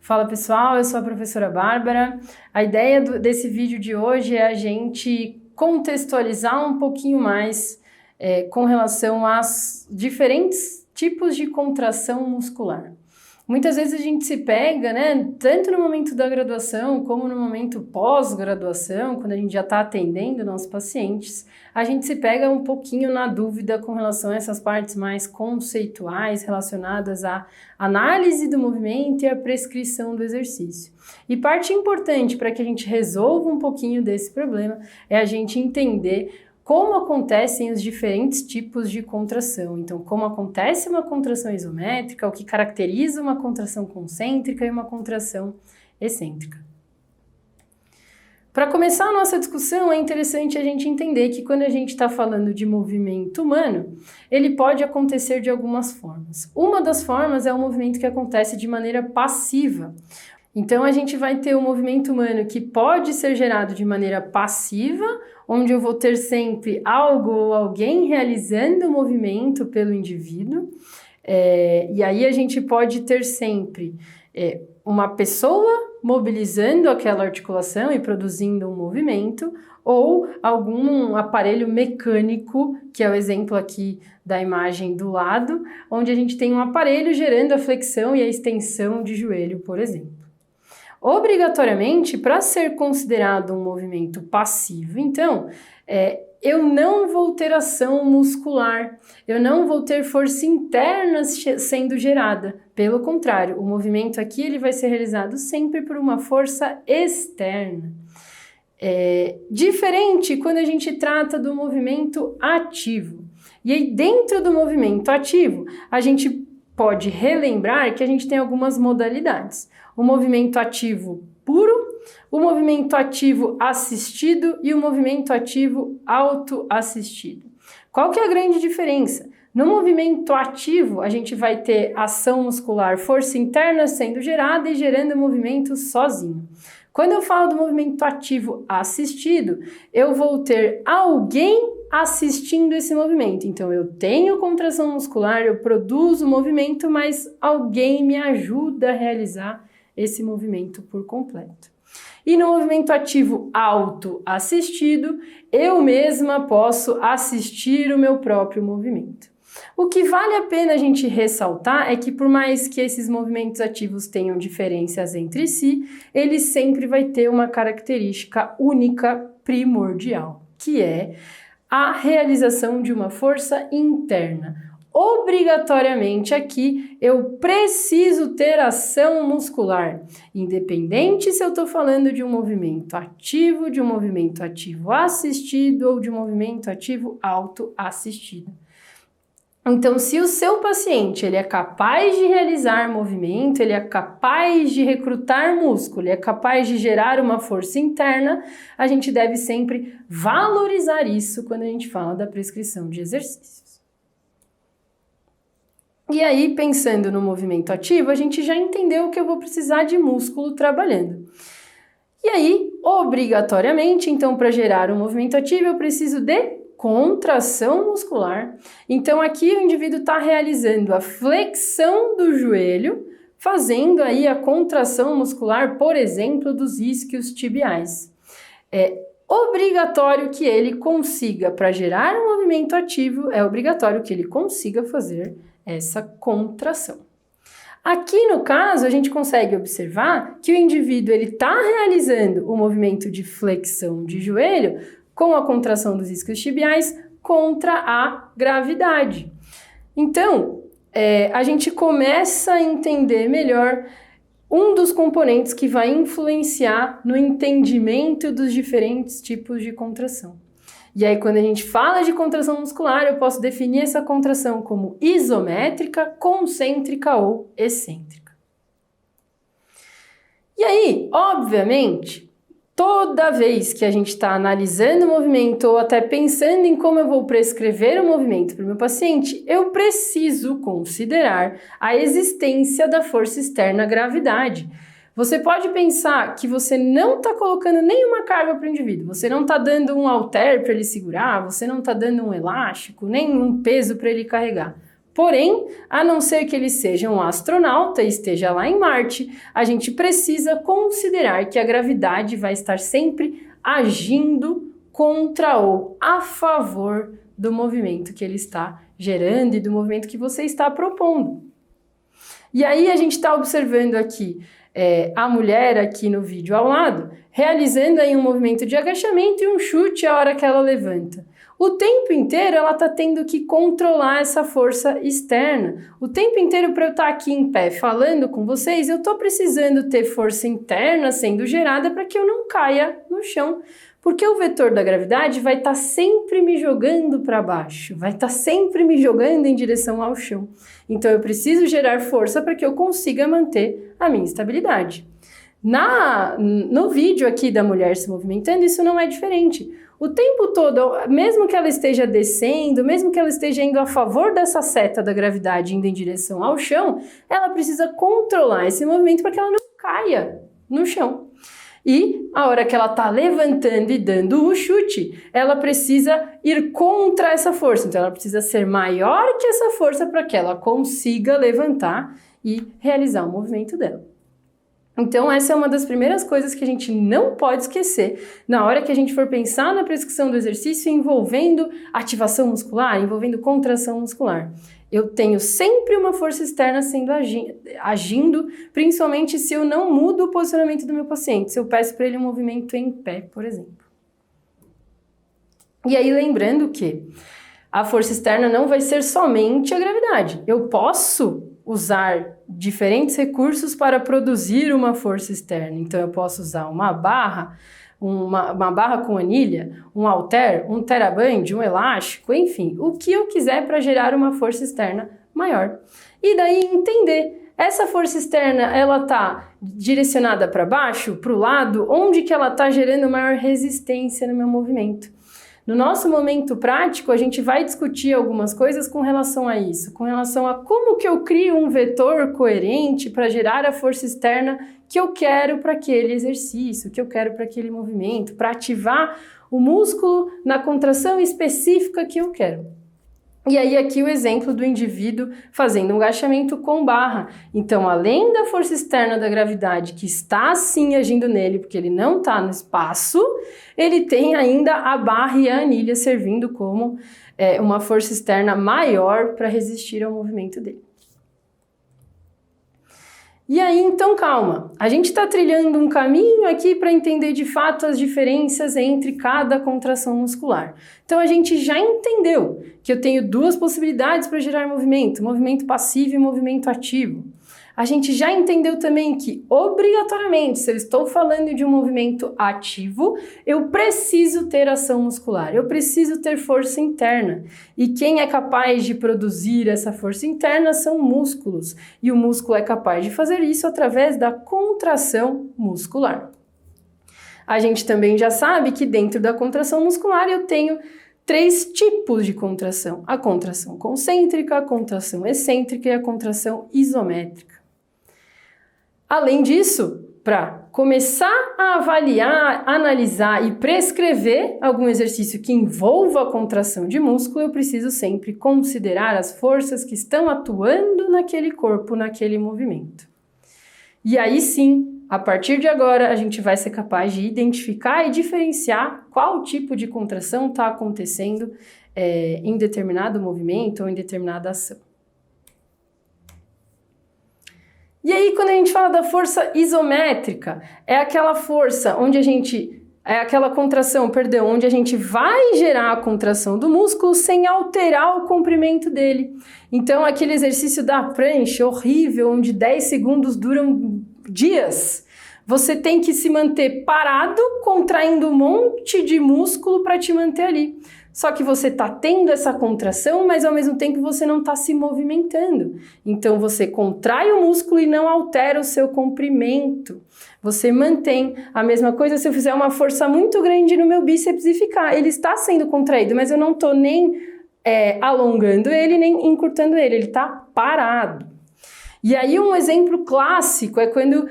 Fala pessoal, eu sou a professora Bárbara. A ideia desse vídeo de hoje é a gente contextualizar um pouquinho mais com relação aos diferentes tipos de contração muscular. Muitas vezes a gente se pega, tanto no momento da graduação como no momento pós-graduação, quando a gente já está atendendo nossos pacientes, a gente se pega um pouquinho na dúvida com relação a essas partes mais conceituais relacionadas à análise do movimento e à prescrição do exercício. E parte importante para que a gente resolva um pouquinho desse problema é a gente entender como acontecem os diferentes tipos de contração. Então, como acontece uma contração isométrica, o que caracteriza uma contração concêntrica e uma contração excêntrica. Para começar a nossa discussão, é interessante a gente entender que quando a gente está falando de movimento humano, ele pode acontecer de algumas formas. Uma das formas é o movimento que acontece de maneira passiva. Então, a gente vai ter o movimento humano que pode ser gerado de maneira passiva, onde eu vou ter sempre algo ou alguém realizando o movimento pelo indivíduo. E aí a gente pode ter sempre uma pessoa mobilizando aquela articulação e produzindo um movimento, ou algum aparelho mecânico, que é o exemplo aqui da imagem do lado, onde a gente tem um aparelho gerando a flexão e a extensão de joelho, por exemplo. Obrigatoriamente, para ser considerado um movimento passivo, então, eu não vou ter ação muscular, eu não vou ter força interna sendo gerada. Pelo contrário, o movimento aqui ele vai ser realizado sempre por uma força externa. Diferente quando a gente trata do movimento ativo. E aí, dentro do movimento ativo, a gente pode relembrar que a gente tem algumas modalidades. O movimento ativo puro, o movimento ativo assistido e o movimento ativo autoassistido. Qual que é a grande diferença? No movimento ativo, a gente vai ter ação muscular, força interna sendo gerada e gerando movimento sozinho. Quando eu falo do movimento ativo assistido, eu vou ter alguém assistindo esse movimento. Então, eu tenho contração muscular, eu produzo movimento, mas alguém me ajuda a realizar esse movimento por completo. E no movimento ativo autoassistido, eu mesma posso assistir o meu próprio movimento. O que vale a pena a gente ressaltar é que por mais que esses movimentos ativos tenham diferenças entre si, ele sempre vai ter uma característica única primordial, que é a realização de uma força interna. Obrigatoriamente aqui eu preciso ter ação muscular, independente se eu estou falando de um movimento ativo assistido ou de um movimento ativo autoassistido. Então, se o seu paciente ele é capaz de realizar movimento, ele é capaz de recrutar músculo, ele é capaz de gerar uma força interna, a gente deve sempre valorizar isso quando a gente fala da prescrição de exercícios. E aí, pensando no movimento ativo, a gente já entendeu que eu vou precisar de músculo trabalhando. E aí, obrigatoriamente, então, para gerar um movimento ativo, eu preciso de contração muscular. Então, aqui o indivíduo está realizando a flexão do joelho, fazendo aí a contração muscular, por exemplo, dos isquios tibiais. É obrigatório que ele consiga, para gerar um movimento ativo, é obrigatório que ele consiga fazer essa contração. Aqui no caso, a gente consegue observar que o indivíduo está realizando o movimento de flexão de joelho com a contração dos isquios tibiais contra a gravidade. Então, a gente começa a entender melhor um dos componentes que vai influenciar no entendimento dos diferentes tipos de contração. E aí, quando a gente fala de contração muscular, eu posso definir essa contração como isométrica, concêntrica ou excêntrica. E aí, obviamente, toda vez que a gente está analisando o movimento ou até pensando em como eu vou prescrever o movimento para o meu paciente, eu preciso considerar a existência da força externa gravidade. Você pode pensar que você não está colocando nenhuma carga para o indivíduo, você não está dando um halter para ele segurar, você não está dando um elástico, nem um peso para ele carregar. Porém, a não ser que ele seja um astronauta e esteja lá em Marte, a gente precisa considerar que a gravidade vai estar sempre agindo contra ou a favor do movimento que ele está gerando e do movimento que você está propondo. E aí a gente está observando aqui a mulher aqui no vídeo ao lado, realizando aí um movimento de agachamento e um chute a hora que ela levanta. O tempo inteiro ela está tendo que controlar essa força externa. O tempo inteiro para eu estar aqui em pé falando com vocês, eu estou precisando ter força interna sendo gerada para que eu não caia no chão. Porque o vetor da gravidade vai estar sempre me jogando para baixo, vai estar sempre me jogando em direção ao chão. Então eu preciso gerar força para que eu consiga manter a minha estabilidade. No vídeo aqui da mulher se movimentando, isso não é diferente. O tempo todo, mesmo que ela esteja descendo, mesmo que ela esteja indo a favor dessa seta da gravidade, indo em direção ao chão, ela precisa controlar esse movimento para que ela não caia no chão. E a hora que ela está levantando e dando o chute, ela precisa ir contra essa força. Então ela precisa ser maior que essa força para que ela consiga levantar e realizar o movimento dela. Então essa é uma das primeiras coisas que a gente não pode esquecer na hora que a gente for pensar na prescrição do exercício envolvendo ativação muscular, envolvendo contração muscular. Eu tenho sempre uma força externa sendo agindo, principalmente se eu não mudo o posicionamento do meu paciente, se eu peço para ele um movimento em pé, por exemplo. E aí lembrando que a força externa não vai ser somente a gravidade. Eu posso usar diferentes recursos para produzir uma força externa. Então eu posso usar uma barra com anilha, um halter, um TheraBand, um elástico, enfim, o que eu quiser para gerar uma força externa maior. E daí entender, essa força externa, ela está direcionada para baixo, para o lado, onde que ela está gerando maior resistência no meu movimento. No nosso momento prático, a gente vai discutir algumas coisas com relação a isso, com relação a como que eu crio um vetor coerente para gerar a força externa que eu quero para aquele exercício, que eu quero para aquele movimento, para ativar o músculo na contração específica que eu quero. E aí aqui o exemplo do indivíduo fazendo um agachamento com barra. Então, além da força externa da gravidade que está sim agindo nele, porque ele não está no espaço, ele tem ainda a barra e a anilha servindo como uma força externa maior para resistir ao movimento dele. E aí, então, calma. A gente está trilhando um caminho aqui para entender de fato as diferenças entre cada contração muscular. Então, a gente já entendeu que eu tenho duas possibilidades para gerar movimento passivo e movimento ativo. A gente já entendeu também que, obrigatoriamente, se eu estou falando de um movimento ativo, eu preciso ter ação muscular, eu preciso ter força interna. E quem é capaz de produzir essa força interna são músculos. E o músculo é capaz de fazer isso através da contração muscular. A gente também já sabe que dentro da contração muscular eu tenho 3 tipos de contração. A contração concêntrica, a contração excêntrica e a contração isométrica. Além disso, para começar a avaliar, analisar e prescrever algum exercício que envolva a contração de músculo, eu preciso sempre considerar as forças que estão atuando naquele corpo, naquele movimento. E aí sim, a partir de agora, a gente vai ser capaz de identificar e diferenciar qual tipo de contração está acontecendo em determinado movimento ou em determinada ação. E aí, quando a gente fala da força isométrica, é aquela força onde aquela contração, onde a gente vai gerar a contração do músculo sem alterar o comprimento dele. Então, aquele exercício da prancha horrível, onde 10 segundos duram dias, você tem que se manter parado, contraindo um monte de músculo para te manter ali. Só que você está tendo essa contração, mas ao mesmo tempo você não está se movimentando. Então você contrai o músculo e não altera o seu comprimento. Você mantém a mesma coisa se eu fizer uma força muito grande no meu bíceps e ficar. Ele está sendo contraído, mas eu não estou nem alongando ele, nem encurtando ele. Ele está parado. E aí um exemplo clássico é quando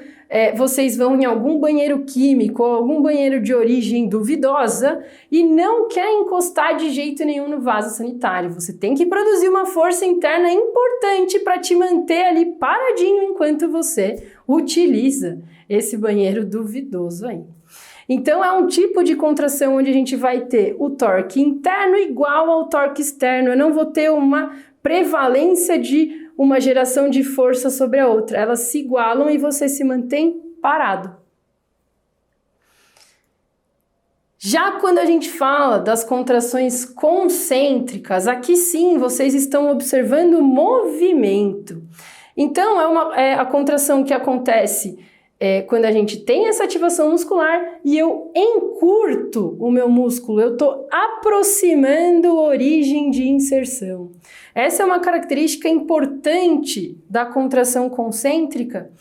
vocês vão em algum banheiro químico ou algum banheiro de origem duvidosa e não quer encostar de jeito nenhum no vaso sanitário. Você tem que produzir uma força interna importante para te manter ali paradinho enquanto você utiliza esse banheiro duvidoso aí. Então, é um tipo de contração onde a gente vai ter o torque interno igual ao torque externo. Eu não vou ter uma prevalência de uma geração de força sobre a outra. Elas se igualam e você se mantém parado. Já quando a gente fala das contrações concêntricas, aqui sim vocês estão observando movimento. Então, é a contração que acontece quando a gente tem essa ativação muscular e eu encurto o meu músculo, eu estou aproximando a origem de inserção. Essa é uma característica importante da contração concêntrica,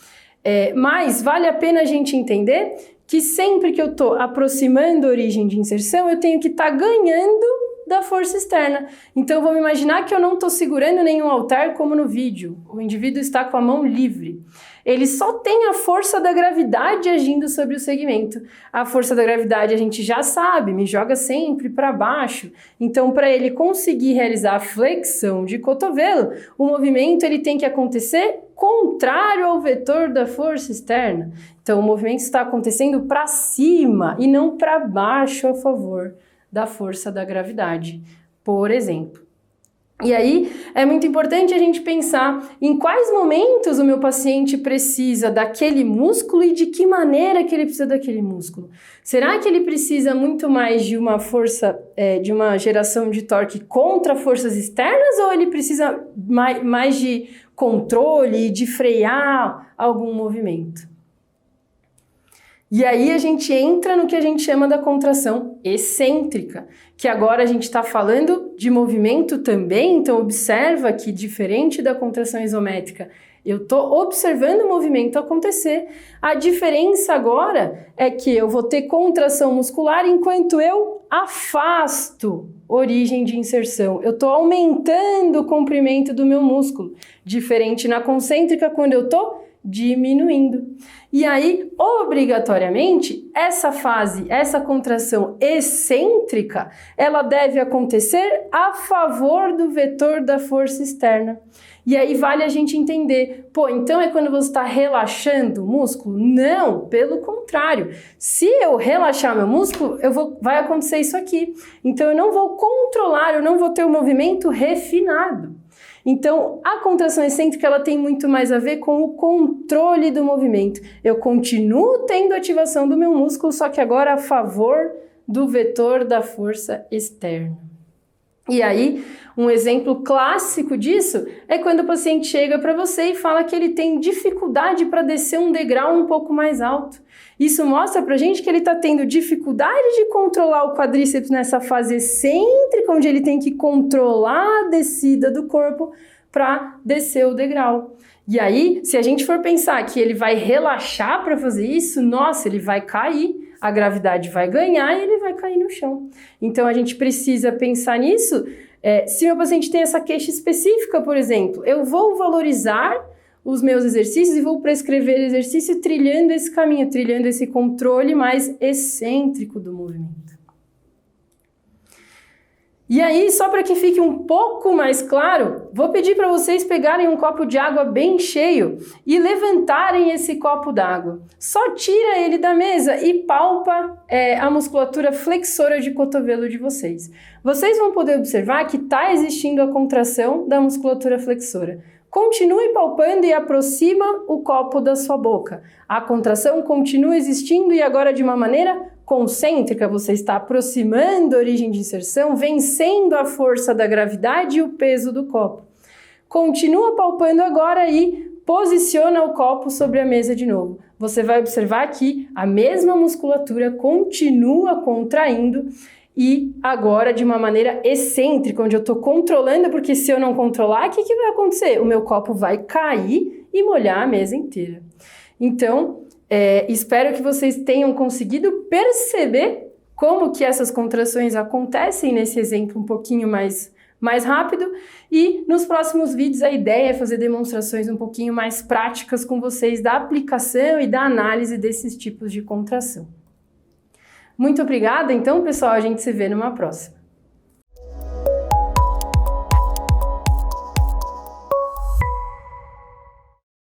mas vale a pena a gente entender que sempre que eu estou aproximando a origem de inserção, eu tenho que estar ganhando da força externa. Então, vamos imaginar que eu não estou segurando nenhum halter como no vídeo. O indivíduo está com a mão livre. Ele só tem a força da gravidade agindo sobre o segmento. A força da gravidade a gente já sabe, me joga sempre para baixo. Então, para ele conseguir realizar a flexão de cotovelo, o movimento ele tem que acontecer contrário ao vetor da força externa. Então, o movimento está acontecendo para cima e não para baixo a favor da força da gravidade, por exemplo. E aí, é muito importante a gente pensar em quais momentos o meu paciente precisa daquele músculo e de que maneira que ele precisa daquele músculo. Será que ele precisa muito mais de uma força, de uma geração de torque contra forças externas ou ele precisa mais de controle, de frear algum movimento? E aí a gente entra no que a gente chama da contração excêntrica, que agora a gente está falando de movimento também, então observa que diferente da contração isométrica, eu estou observando o movimento acontecer. A diferença agora é que eu vou ter contração muscular enquanto eu afasto origem de inserção. Eu estou aumentando o comprimento do meu músculo, diferente na concêntrica quando eu estou diminuindo. E aí, obrigatoriamente, essa fase, essa contração excêntrica, ela deve acontecer a favor do vetor da força externa. E aí vale a gente entender, então é quando você está relaxando o músculo? Não, pelo contrário. Se eu relaxar meu músculo, vai acontecer isso aqui. Então eu não vou controlar, eu não vou ter o movimento refinado. Então, a contração excêntrica ela tem muito mais a ver com o controle do movimento. Eu continuo tendo ativação do meu músculo, só que agora a favor do vetor da força externa. E aí, um exemplo clássico disso é quando o paciente chega para você e fala que ele tem dificuldade para descer um degrau um pouco mais alto. Isso mostra pra gente que ele está tendo dificuldade de controlar o quadríceps nessa fase excêntrica, onde ele tem que controlar a descida do corpo para descer o degrau. E aí, se a gente for pensar que ele vai relaxar para fazer isso, nossa, ele vai cair, a gravidade vai ganhar e ele vai cair no chão. Então, a gente precisa pensar nisso. Se meu paciente tem essa queixa específica, por exemplo, eu vou valorizar os meus exercícios e vou prescrever exercício trilhando esse caminho, trilhando esse controle mais excêntrico do movimento. E aí, só para que fique um pouco mais claro, vou pedir para vocês pegarem um copo de água bem cheio e levantarem esse copo d'água. Só tira ele da mesa e palpa a musculatura flexora de cotovelo de vocês. Vocês vão poder observar que está existindo a contração da musculatura flexora. Continue palpando e aproxima o copo da sua boca. A contração continua existindo e agora de uma maneira concêntrica, você está aproximando a origem de inserção, vencendo a força da gravidade e o peso do copo. Continua palpando agora e posiciona o copo sobre a mesa de novo. Você vai observar que a mesma musculatura continua contraindo e agora de uma maneira excêntrica, onde eu estou controlando, porque se eu não controlar, o que vai acontecer? O meu copo vai cair e molhar a mesa inteira. Então, espero que vocês tenham conseguido perceber como que essas contrações acontecem nesse exemplo um pouquinho mais mais rápido, e nos próximos vídeos a ideia é fazer demonstrações um pouquinho mais práticas com vocês da aplicação e da análise desses tipos de contração. Muito obrigada, então, pessoal, a gente se vê numa próxima.